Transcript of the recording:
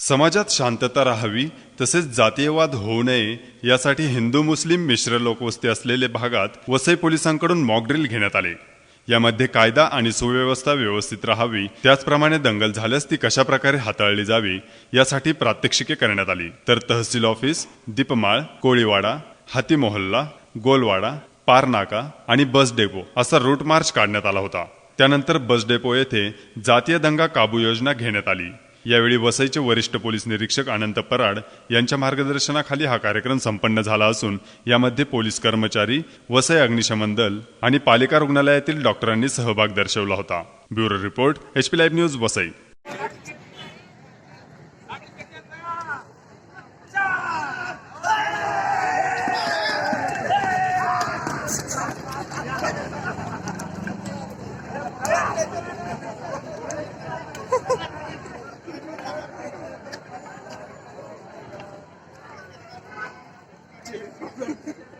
समाजात शांतता राहावी तसेच जातीयवाद होऊ नये यासाठी हिंदू मुस्लिम मिश्र लोकवस्ती असलेल्या भागात वसई पोलिसांकडून मॉकड्रिल घेण्यात आले। यामध्ये कायदा आणि सुव्यवस्था व्यवस्थित राहावी, त्याचप्रमाणे दंगल झाल्यास ती कशा प्रकारे हाताळली जावी यासाठी प्रात्यक्षिके करण्यात आली। तर तहसील ऑफिस, दीपमाळ, कोळीवाडा, हाती मोहल्ला, गोलवाडा, पारनाका आणि बस डेपो असा रूट मार्च काढण्यात आला होता। त्यानंतर बस डेपो येथे जातीय दंगा काबू योजना घेण्यात आली। यावेळी वसईचे वरिष्ठ पोलीस निरीक्षक अनंत पराड यांच्या मार्गदर्शनाखाली हा कार्यक्रम संपन्न झाला असून यामध्ये पोलीस कर्मचारी, वसई अग्निशमन दल आणि पालिका रुग्णालयातील डॉक्टरांनी सहभाग दर्शवला होता। Bureau report, HP live news, Vasai. Ha ha ha!